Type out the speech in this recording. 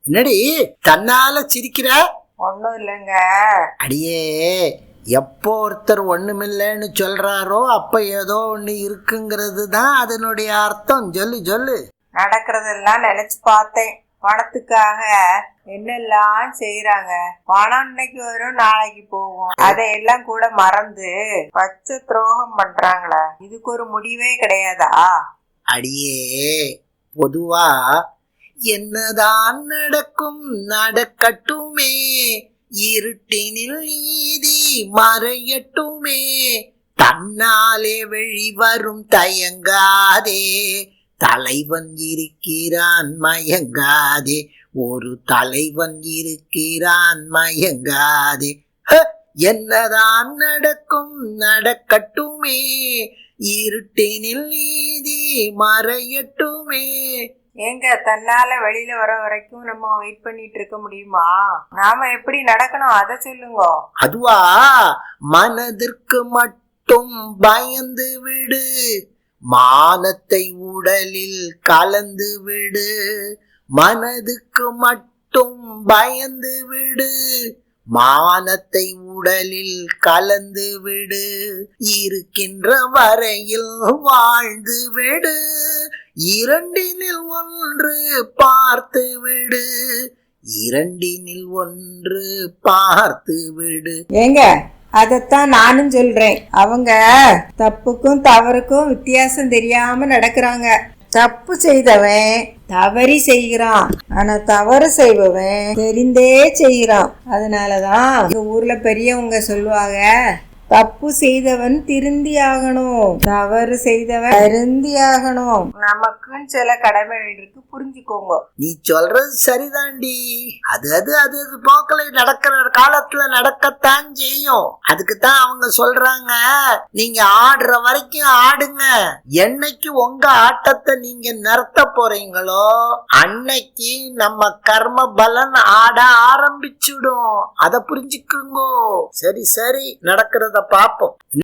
என்னடி தன்னால சிரிக்கிற? ஒண்ணும் இல்லைங்க. அடியே, எப்போ ஒருத்தர் ஒண்ணுமில்லைன்னு சொல்றாரோ அப்ப ஏதோ ஒண்ணு இருக்குங்கிறது தான் அதனுடைய அர்த்தம். சொல்லு சொல்லு. நடக்கிறதெல்லாம் நினைச்சு பார்த்தேன். பணத்துக்காக என்னெல்லாம் செய்யறாங்க. பணம் இன்னைக்கு வரும், நாளைக்கு போகும். அதையெல்லாம் கூட மறந்து பச்சை துரோகம் பண்றாங்களா? இதுக்கு ஒரு முடிவே கிடையாதா? அடியே, பொதுவா என்னதான் நடக்கும் நடக்கட்டுமே, இருட்டினில் நீதி மறையட்டுமே, தன்னாலே வெளிவரும் தயங்காதே, தலைவன் இருக்கிறான் மயங்காதே, ஒரு தலைவன் இருக்கிறான் மயங்காதே. என்னதான் நடக்கும் நடக்கட்டுமே, இருட்டினில் நீதி மறையட்டுமே. ஏங்க, தன்னால வெளியில வர வரைக்கும் நம்ம வெயிட் பண்ணிட்டு இருக்க முடியுமா? நாம எப்படி நடக்கணும் அதை சொல்லுங்க. அதுவா, மனதிற்கு மட்டும் பயந்து விடு, மானத்தை உடலில் கலந்து விடு. மனதுக்கு மட்டும் பயந்து விடு, மானத்தை உடலில் கலந்து விடு. இருக்கின்ற வரையில் வாழ்ந்து விடு, இரண்டினில் ஒன்று பார்த்து விடு, இரண்டினில் ஒன்று பார்த்து விடு. ஏங்க, அதத்தான் நானும் சொல்றேன். அவங்க தப்புக்கும் தவறுக்கும் வித்தியாசம் தெரியாம நடக்கிறாங்க. தப்பு செய்தவன் தவறி செய்கிறான், ஆனா தவறு செய்பவன் தெரிந்தே செய்கிறான். அதனாலதான் ஊர்ல பெரியவங்க சொல்லுவாங்க, தப்பு செய்தவன் திருந்தி ஆகணும், தவறு செய்தவன் திருந்தி ஆகணும். நமக்குன்னு சில கடமைகள் இருக்கு, புரிஞ்சுக்கோங்க. நீ சொல்றது சரிதாண்டி. அது அது அது அது போக்கலை நடக்கிற காலத்துல நடக்கத்தான் செய்யும். அதுக்குத்தான் அவங்க சொல்றாங்க, நீங்க ஆடுற வரைக்கும் ஆடுங்க, என்னைக்கு உங்க ஆட்டத்தை நீங்க நிறுத்த போறீங்களோ அன்னைக்கு நம்ம கர்ம பலன் ஆட ஆரம்பிச்சுடும். அத புரிஞ்சுக்குங்கோ. சரி சரி, நடக்கிறத பாப்போம்.